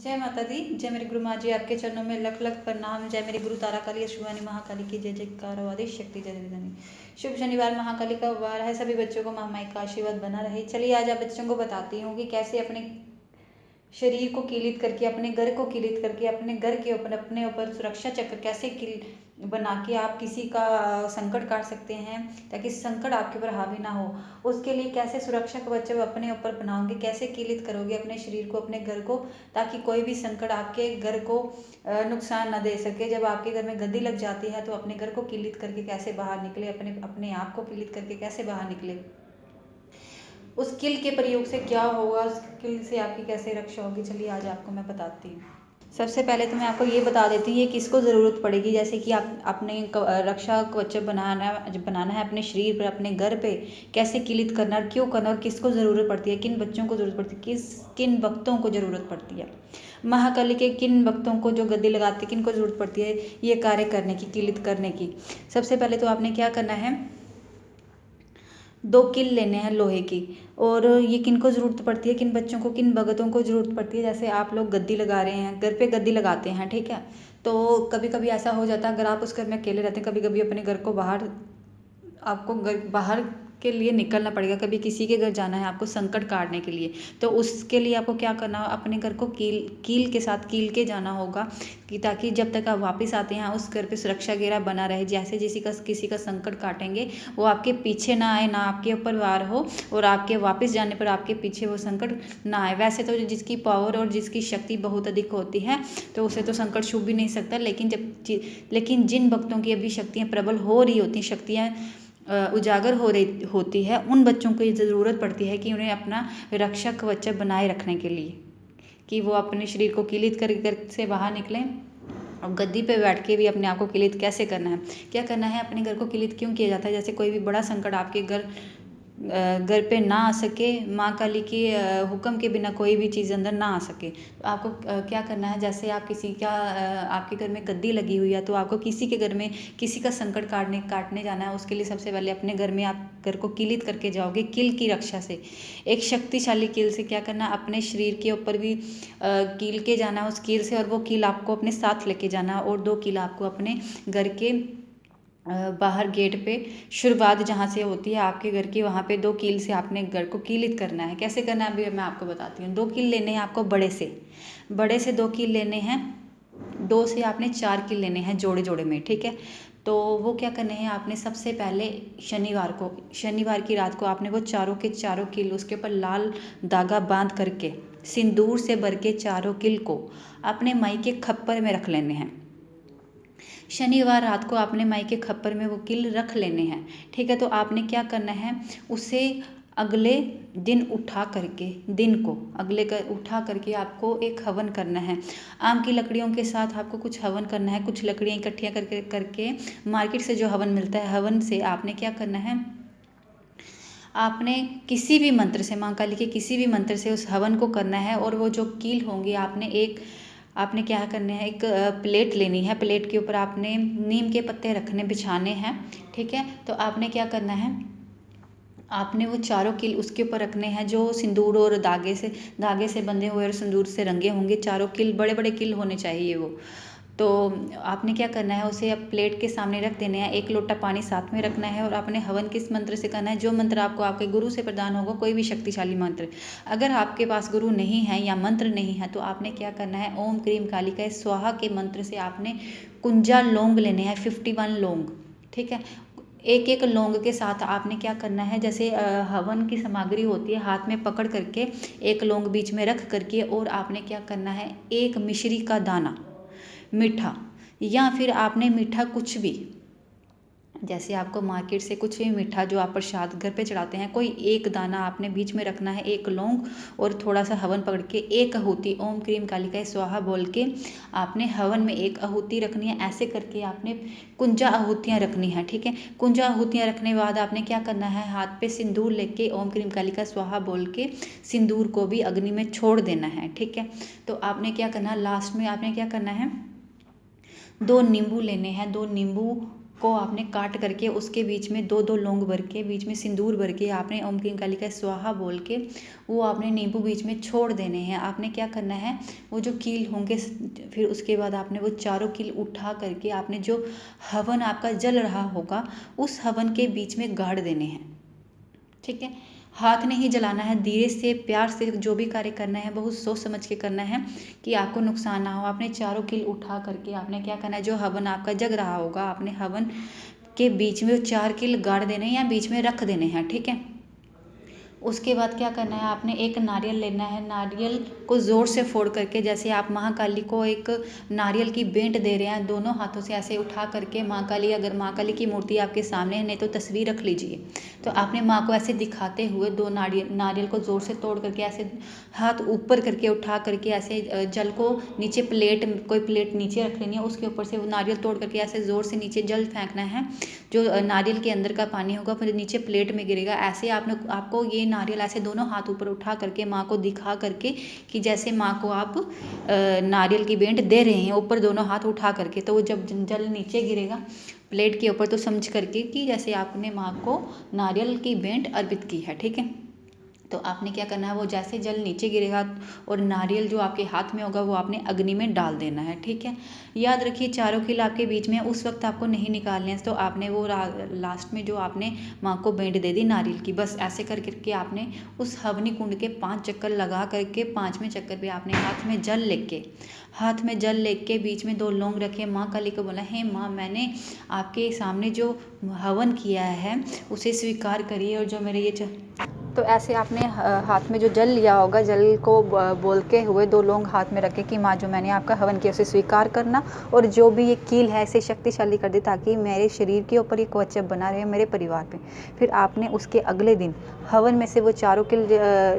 जय माता दी, जय मेरे गुरु माँ जी, आपके चरणों में लख लख प्रणाम। जय मेरी गुरु तारा काली अष्टभुजानी महाकाली की जय जयकार आदि शक्ति जय जगदानी। शुभ शनिवार महाकाली का वार है, सभी बच्चों को महामाई का आशीर्वाद बना रहे। चलिए आज आप बच्चों को बताती हूँ कि कैसे अपने शरीर को कीलित करके, अपने घर को कीलित करके, अपने घर के ऊपर, अपने ऊपर सुरक्षा चक्र कैसे किल बना के आप किसी का संकट काट सकते हैं ताकि संकट आपके ऊपर हावी ना हो। उसके लिए कैसे सुरक्षा कवच अपने ऊपर बनाओगे, कैसे कीलित करोगे अपने शरीर को, अपने घर को, ताकि कोई भी संकट आपके घर को नुकसान न दे सके। जब आपके घर में गद्दी लग जाती है तो अपने घर को कीलित करके कैसे बाहर निकले, अपने अपने आप को कीलित करके कैसे बाहर निकले, उस किल के प्रयोग से क्या होगा, उस किल से आपकी कैसे रक्षा होगी। चलिए आज आपको मैं बताती हूँ। सबसे पहले तो मैं आपको ये बता देती हूँ ये किसको ज़रूरत पड़ेगी। जैसे कि आप अपने रक्षा कवच बनाना है अपने शरीर पर, अपने घर पे कैसे कीलित करना और क्यों करना और किसको ज़रूरत पड़ती है, किन बच्चों को ज़रूरत पड़ती है, किन भक्तों को ज़रूरत पड़ती है, महाकाली के किन भक्तों को जो गद्दी लगाते किन को ज़रूरत पड़ती है ये कार्य करने की, कीलित करने की। सबसे पहले तो आपने क्या करना है, 2 किल लेने हैं लोहे की। और ये किन को ज़रूरत पड़ती है, किन बच्चों को, किन भगतों को ज़रूरत पड़ती है। जैसे आप लोग गद्दी लगा रहे हैं, घर पे गद्दी लगाते हैं, ठीक है। तो कभी कभी ऐसा हो जाता है, अगर आप उस घर में अकेले रहते हैं, कभी कभी अपने घर को बाहर, आपको घर बाहर के लिए निकलना पड़ेगा, कभी किसी के घर जाना है आपको संकट काटने के लिए। तो उसके लिए आपको क्या करना, अपने घर को कील के साथ कील के जाना होगा कि ताकि जब तक आप वापस आते हैं उस घर पे सुरक्षा घेरा बना रहे। जैसे किसी का संकट काटेंगे वो आपके पीछे ना आए, ना आपके ऊपर वार हो, और आपके वापस जाने पर आपके पीछे वो संकट ना आए। वैसे तो जिसकी पावर और जिसकी शक्ति बहुत अधिक होती है तो उसे तो संकट छू भी नहीं सकता, लेकिन जिन भक्तों की अभी शक्तियाँ प्रबल हो रही होती, शक्तियाँ उजागर हो रही होती है, उन बच्चों को ये ज़रूरत पड़ती है कि उन्हें अपना रक्षा कवच बनाए रखने के लिए, कि वो अपने शरीर को कीलित करके घर से बाहर निकलें। और गद्दी पे बैठ के भी अपने आप को कीलित कैसे करना है, क्या करना है, अपने घर को कीलित क्यों किया जाता है। जैसे कोई भी बड़ा संकट आपके घर पे ना आ सके, माँ काली के हुक्म के बिना कोई भी चीज़ अंदर ना आ सके, तो आपको क्या करना है। जैसे आप किसी का आपके घर में गद्दी लगी हुई है तो आपको किसी के घर में किसी का संकट काटने जाना है। उसके लिए सबसे पहले अपने घर में आप घर को कीलित करके जाओगे किल की रक्षा से, एक शक्तिशाली कील से। क्या करना है, अपने शरीर के ऊपर भी कील के जाना है उस कील से, और वो कील आपको अपने साथ लेके जाना है। और 2 कील आपको अपने घर के बाहर गेट पे, शुरुआत जहाँ से होती है आपके घर की, वहाँ पे 2 कील से आपने घर को कीलित करना है। कैसे करना है अभी मैं आपको बताती हूँ। 2 कील लेने हैं आपको, बड़े से 2 कील लेने हैं, 2 से आपने 4 कील लेने हैं जोड़े जोड़े में, ठीक है। तो वो क्या करने हैं, आपने सबसे पहले शनिवार की रात को आपने वो चारों के चारों कील, उसके ऊपर लाल धागा बांध करके सिंदूर से भर के चारों कील को अपने माई के खप्पर में रख लेने हैं। शनिवार रात को आपने माई के खप्पर में वो कील रख लेने हैं, ठीक है। तो आपने क्या करना है, उसे अगले दिन उठा करके आपको एक हवन करना है। आम की लकड़ियों के साथ आपको कुछ हवन करना है, कुछ लकड़ियाँ इकट्ठियाँ करके मार्केट से जो हवन मिलता है, हवन से आपने क्या करना है, आपने किसी भी मंत्र से, माँ काली के किसी भी मंत्र से उस हवन को करना है। और वो जो कील होंगी आपने क्या करना है, एक प्लेट लेनी है, प्लेट के ऊपर आपने नीम के पत्ते बिछाने हैं, ठीक है। तो आपने क्या करना है, आपने वो चारों कील उसके ऊपर रखने हैं जो सिंदूर और धागे से बंधे हुए और सिंदूर से रंगे होंगे। चारों कील बड़े बड़े कील होने चाहिए वो। तो आपने क्या करना है, उसे अब प्लेट के सामने रख देने हैं, 1 लोटा पानी साथ में रखना है। और आपने हवन किस मंत्र से करना है, जो मंत्र आपको आपके गुरु से प्रदान होगा, कोई भी शक्तिशाली मंत्र। अगर आपके पास गुरु नहीं है या मंत्र नहीं है तो आपने क्या करना है, ओम क्रीम कालिका स्वाहा के मंत्र से आपने 51 लौंग लेने हैं, 51 लौंग, ठीक है। एक एक लौंग के साथ आपने क्या करना है, जैसे हवन की सामग्री होती है, हाथ में पकड़ करके एक लौंग बीच में रख करके, और आपने क्या करना है, एक मिश्री का दाना मीठा, या फिर आपने मीठा कुछ भी, जैसे आपको मार्केट से कुछ भी मीठा जो आप प्रसाद घर पे चढ़ाते हैं, कोई एक दाना आपने बीच में रखना है, एक लौंग और थोड़ा सा हवन पकड़ के एक आहुति ओम क्रीम कालिका स्वाहा बोल के आपने हवन में एक आहुति रखनी है। ऐसे करके आपने 51 आहुतियाँ रखनी है, ठीक है। 51 आहुतियाँ रखने के बाद आपने क्या करना है, हाथ पे सिंदूर लेके ओम क्रीम कालिका स्वाहा बोल के सिंदूर को भी अग्नि में छोड़ देना है, ठीक है। तो आपने क्या करना है, लास्ट में आपने क्या करना है, 2 नींबू लेने हैं, 2 नींबू को आपने काट करके उसके बीच में 2-2 लौंग भर के, बीच में सिंदूर भर के आपने ओम क्लीम कालिकाय स्वाहा बोल के वो आपने नींबू बीच में छोड़ देने हैं। आपने क्या करना है, वो जो कील होंगे फिर उसके बाद आपने वो चारों कील उठा करके आपने जो हवन आपका जल रहा होगा उस हवन के बीच में गाड़ देने हैं। ठीक है, हाथ नहीं जलाना है, धीरे से प्यार से जो भी कार्य करना है बहुत सोच समझ के करना है कि आपको नुकसान ना हो। आपने चारों कील उठा करके आपने क्या करना है, जो हवन आपका जग रहा होगा आपने हवन के बीच में 4 कील गाड़ देने हैं या बीच में रख देने हैं। ठीक है, उसके बाद क्या करना है, आपने एक नारियल लेना है, नारियल को ज़ोर से फोड़ करके, जैसे आप महाकाली को एक नारियल की भेंट दे रहे हैं, दोनों हाथों से ऐसे उठा करके महाकाली, अगर महाकाली की मूर्ति आपके सामने है, नहीं तो तस्वीर रख लीजिए, तो आपने माँ को ऐसे दिखाते हुए 2 नारियल को ज़ोर से तोड़ करके ऐसे हाथ ऊपर करके उठा करके ऐसे जल को नीचे, कोई प्लेट नीचे रख लेनी है, उसके ऊपर से वो नारियल तोड़ करके ऐसे ज़ोर से नीचे जल फेंकना है, जो नारियल के अंदर का पानी होगा फिर नीचे प्लेट में गिरेगा। ऐसे आपको ये नारियल ऐसे दोनों हाथ ऊपर उठा करके माँ को दिखा करके कि जैसे माँ को आप नारियल की भेंट दे रहे हैं ऊपर दोनों हाथ उठा करके, तो वो जब जल नीचे गिरेगा प्लेट के ऊपर तो समझ करके कि जैसे आपने माँ को नारियल की भेंट अर्पित की है। ठीक है, तो आपने क्या करना है, वो जैसे जल नीचे गिरेगा और नारियल जो आपके हाथ में होगा वो आपने अग्नि में डाल देना है। ठीक है, याद रखिए चारों कील आपके बीच में उस वक्त आपको नहीं निकालने हैं, तो आपने वो लास्ट में जो आपने माँ को भेंट दे दी नारियल की, बस ऐसे कर करके आपने उस हवनी कुंड के 5 चक्कर लगा करके 5वें चक्कर पे आपने हाथ में जल लेके बीच में 2 लौंग रखे, माँ काली को बोला, हे माँ, मैंने आपके सामने जो हवन किया है उसे स्वीकार करिए, और जो मेरे ये तो ऐसे आपने हाथ में जो जल लिया होगा, जल को बोलते हुए 2 लौंग हाथ में रखे कि माँ, जो मैंने आपका हवन किया उसे स्वीकार करना, और जो भी ये कील है इसे शक्तिशाली कर दे ताकि मेरे शरीर के ऊपर ये कवच बना रहे मेरे परिवार पे। फिर आपने उसके अगले दिन हवन में से वो चारों कील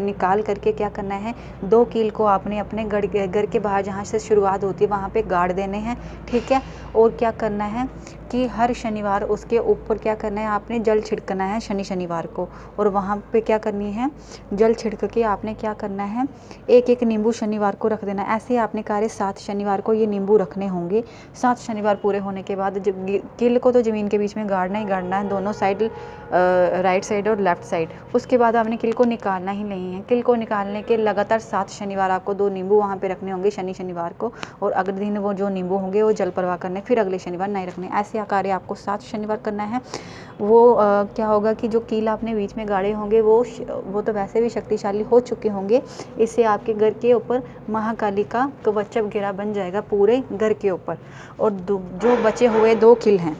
निकाल करके क्या करना है, 2 कील को आपने अपने घर के बाहर जहाँ से शुरुआत होती है वहाँ पे गाड़ देने हैं। ठीक है, और क्या करना है कि हर शनिवार उसके ऊपर क्या करना है, आपने जल छिड़कना है शनिवार को, और वहाँ पे क्या करनी है, जल छिड़क के आपने क्या करना है, एक नींबू शनिवार को रख देना। ऐसे आपने कार्य 7 शनिवार को ये नींबू रखने होंगे। 7 शनिवार पूरे होने के बाद किल को तो ज़मीन के बीच में गाड़ना ही गाड़ना है, दोनों साइड, राइट साइड और लेफ्ट साइड। उसके बाद आपने किल को निकालना ही नहीं है। किल को निकालने के लगातार 7 शनिवार आपको 2 नींबू वहाँ पे रखने होंगे शनिवार को, और अगले दिन वो जो नींबू होंगे वो जल प्रवाह करने, फिर अगले शनिवार नहीं रखने। ऐसे कार्य आपको 7 शनिवार करना है। वो क्या होगा कि जो कील आपने बीच में गाड़े होंगे वो तो वैसे भी शक्तिशाली हो चुके होंगे, इससे आपके घर के ऊपर महाकाली का कवच घेरा बन जाएगा पूरे घर के ऊपर। और जो बचे हुए 2 कील हैं,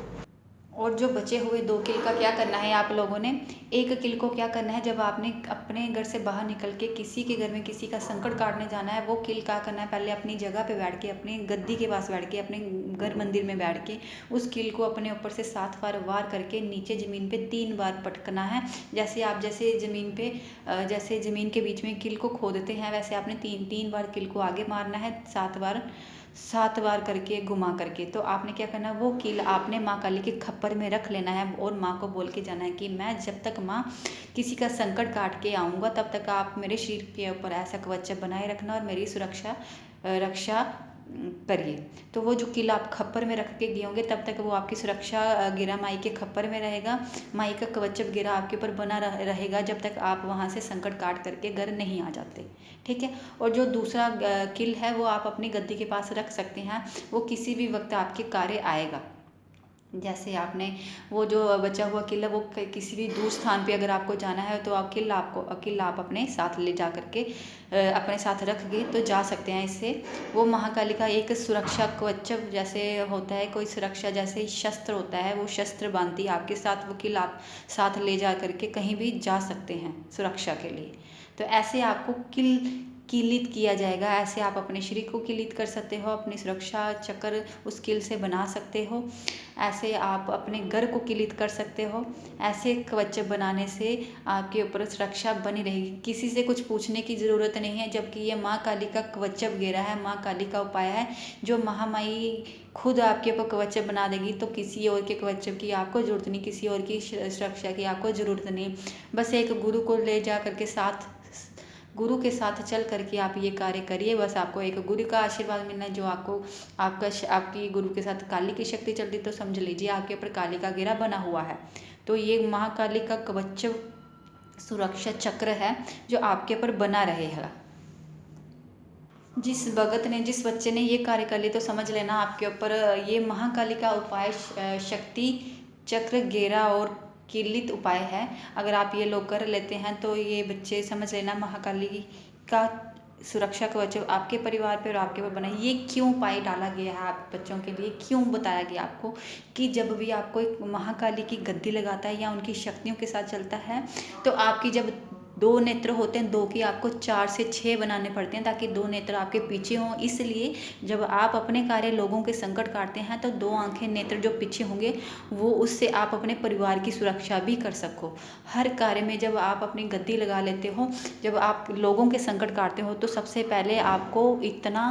और जो बचे हुए 2 कील का क्या करना है, आप लोगों ने एक कील को क्या करना है, जब आपने अपने घर से बाहर निकल के किसी के घर में किसी का संकट काटने जाना है, वो कील क्या करना है, पहले अपनी जगह पे बैठ के, अपनी गद्दी के पास बैठ के, अपने घर मंदिर में बैठ के उस कील को अपने ऊपर से 7 बार वार करके नीचे ज़मीन पे 3 बार पटकना है। जैसे ज़मीन पे जैसे ज़मीन के बीच में कील को खोदते हैं वैसे आपने 3 बार कील को आगे मारना है, 7 बार करके घुमा करके। तो आपने क्या करना है, वो कील आपने माँ काली के खप्पर में रख लेना है और माँ को बोल के जाना है कि मैं जब तक माँ किसी का संकट काट के आऊँगा तब तक आप मेरे शरीर के ऊपर ऐसा कवच बनाए रखना और मेरी रक्षा करिए। तो वो जो कील आप खप्पर में रख के गए होंगे तब तक वो आपकी सुरक्षा घेरा माई के खप्पर में रहेगा, माई का कवच घेरा आपके ऊपर बना रहेगा जब तक आप वहाँ से संकट काट करके घर नहीं आ जाते। ठीक है, और जो दूसरा कील है वो आप अपनी गद्दी के पास रख सकते हैं, वो किसी भी वक्त आपके कार्य आएगा। जैसे आपने वो जो बचा हुआ किला वो किसी भी दूर स्थान पे अगर आपको जाना है तो किला आप अपने साथ ले जा करके अपने साथ रख के तो जा सकते हैं। इससे वो महाकाली का एक सुरक्षा कवच जैसे होता है, कोई सुरक्षा जैसे शस्त्र होता है, वो शस्त्र बांधती है आपके साथ, वो किला आप साथ ले जा करके कहीं भी जा सकते हैं सुरक्षा के लिए। तो ऐसे आपको किलित किया जाएगा, ऐसे आप अपने शरीर को किलित कर सकते हो, अपनी सुरक्षा चक्र उस किल से बना सकते हो, ऐसे आप अपने घर को किलित कर सकते हो। ऐसे कवच बनाने से आपके ऊपर सुरक्षा बनी रहेगी, किसी से कुछ पूछने की ज़रूरत नहीं है, जबकि ये माँ काली का कवच घेरा है, माँ काली का उपाय है जो महामाई खुद आपके ऊपर कवच बना देगी। तो किसी और के कवच की आपको ज़रूरत नहीं, किसी और की सुरक्षा की आपको ज़रूरत नहीं, बस एक गुरु को ले जा करके साथ गुरु के साथ चल करके आप ये कार्य करिए। बस आपको एक गुरु का आशीर्वाद मिलना है, जो आपको आपकी गुरु के साथ काली की शक्ति चलती, तो समझ लीजिए आपके ऊपर काली का घेरा बना हुआ है। तो ये महाकाली का कवच सुरक्षा चक्र है जो आपके ऊपर बना रहेगा। जिस भगत ने, जिस बच्चे ने ये कार्य कर लिया, तो समझ लेना आपके ऊपर ये महाकाली का उपाय शक्ति चक्र घेरा और किलित उपाय है। अगर आप ये लोग कर लेते हैं तो ये बच्चे समझ लेना महाकाली का सुरक्षा कवच आपके परिवार पे और आपके ऊपर बना। ये क्यों उपाय डाला गया है आप बच्चों के लिए, क्यों बताया गया आपको कि जब भी आपको एक महाकाली की गद्दी लगाता है या उनकी शक्तियों के साथ चलता है, तो आपकी जब 2 नेत्र होते हैं, 2 की आपको 4 से 6 बनाने पड़ते हैं ताकि 2 नेत्र आपके पीछे हों। इसलिए जब आप अपने कार्य लोगों के संकट काटते हैं तो 2 आंखें नेत्र जो पीछे होंगे, वो उससे आप अपने परिवार की सुरक्षा भी कर सको। हर कार्य में जब आप अपनी गद्दी लगा लेते हो, जब आप लोगों के संकट काटते हो, तो सबसे पहले आपको इतना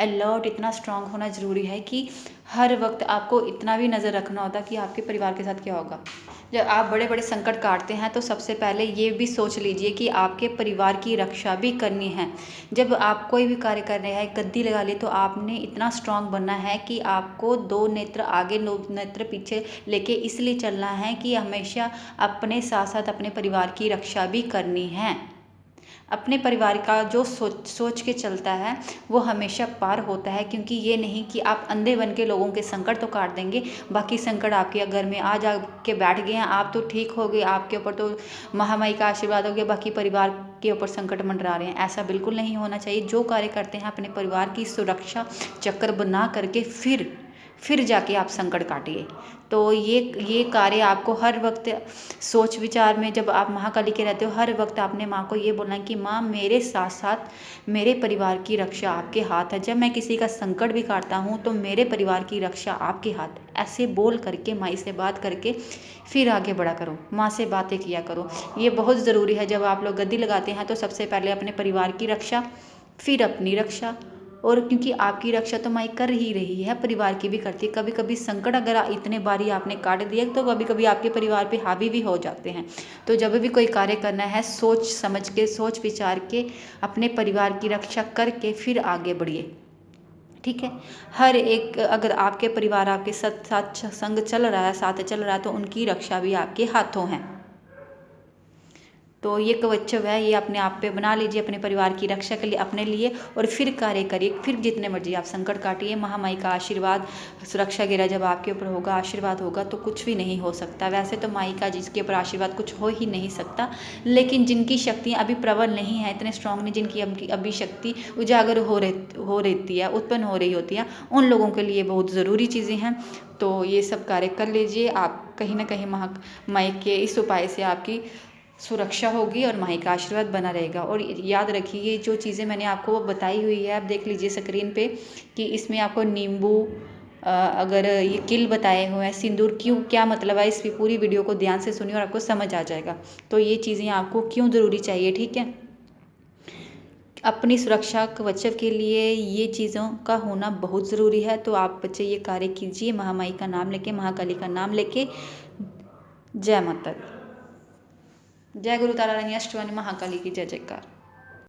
अलर्ट, इतना स्ट्रांग होना ज़रूरी है कि हर वक्त आपको इतना भी नज़र रखना होता कि आपके परिवार के साथ क्या होगा। जब आप बड़े बड़े संकट काटते हैं तो सबसे पहले ये भी सोच लीजिए कि आपके परिवार की रक्षा भी करनी है। जब आप कोई भी कार्य कर रहे हैं, गद्दी लगा ली, तो आपने इतना स्ट्रांग बनना है कि आपको 2 नेत्र आगे 2 नेत्र पीछे लेके इसलिए चलना है कि हमेशा अपने साथ साथ अपने परिवार की रक्षा भी करनी है। अपने परिवार का जो सोच के चलता है वो हमेशा पार होता है, क्योंकि ये नहीं कि आप अंधे बन के लोगों के संकट तो काट देंगे, बाकी संकट आपके घर में आ जा के बैठ गए हैं, आप तो ठीक हो गए, आपके ऊपर तो महामारी का आशीर्वाद हो गया, बाकी परिवार के ऊपर संकट मंडरा रहे हैं। ऐसा बिल्कुल नहीं होना चाहिए। जो कार्य करते हैं अपने परिवार की सुरक्षा चक्र बना करके फिर जाके आप संकट काटिए। तो ये कार्य आपको हर वक्त सोच विचार में, जब आप महाकाली के रहते हो, हर वक्त आपने माँ को ये बोलना है कि माँ, मेरे साथ साथ मेरे परिवार की रक्षा आपके हाथ है। जब मैं किसी का संकट भी काटता हूँ तो मेरे परिवार की रक्षा आपके हाथ है। ऐसे बोल करके माई से बात करके फिर आगे बढ़ा करो, माँ से बातें किया करो। ये बहुत ज़रूरी है। जब आप लोग गद्दी लगाते हैं तो सबसे पहले अपने परिवार की रक्षा, फिर अपनी रक्षा। और क्योंकि आपकी रक्षा तो माई कर ही रही है, परिवार की भी करती है। कभी कभी संकट अगर इतने बारी आपने काट दिया तो कभी कभी आपके परिवार पे हावी भी हो जाते हैं। तो जब भी कोई कार्य करना है, सोच समझ के, सोच विचार के, अपने परिवार की रक्षा करके फिर आगे बढ़िए। ठीक है। हर एक, अगर आपके परिवार आपके साथ संग चल रहा है, साथ चल रहा है, तो उनकी रक्षा भी आपके हाथों है। तो ये कवच है, ये अपने आप पे बना लीजिए अपने परिवार की रक्षा के लिए, अपने लिए, और फिर कार्य करिए। फिर जितने मर्जी आप संकट काटिए। महामाई का आशीर्वाद, सुरक्षा घेरा जब आपके ऊपर होगा, आशीर्वाद होगा, तो कुछ भी नहीं हो सकता। वैसे तो माई का जिसके ऊपर आशीर्वाद, कुछ हो ही नहीं सकता। लेकिन जिनकी शक्तियाँ अभी प्रबल नहीं है, इतने स्ट्रांग नहीं, जिनकी अभी शक्ति उजागर हो रहती है, उत्पन्न हो रही होती है, उन लोगों के लिए बहुत ज़रूरी चीज़ें हैं। तो ये सब कार्य कर लीजिए आप। कहीं ना कहीं माई के इस उपाय से आपकी सुरक्षा होगी और माई का आशीर्वाद बना रहेगा। और याद रखिए, जो चीज़ें मैंने आपको बताई हुई है, आप देख लीजिए स्क्रीन पे कि इसमें आपको नींबू, अगर ये किल बताए हुए हैं, सिंदूर क्यों, क्या मतलब है, इसकी पूरी वीडियो को ध्यान से सुनिए और आपको समझ आ जाएगा। तो ये चीज़ें आपको क्यों ज़रूरी चाहिए, ठीक है। अपनी सुरक्षा कवच के लिए ये चीज़ों का होना बहुत ज़रूरी है। तो आप बच्चे ये कार्य कीजिए, महामाई का नाम लेके, महाकाली का नाम लेके। जय माता दी। जय गुरु तारा रानी अष्टवानी महाकाली की जय जयकार।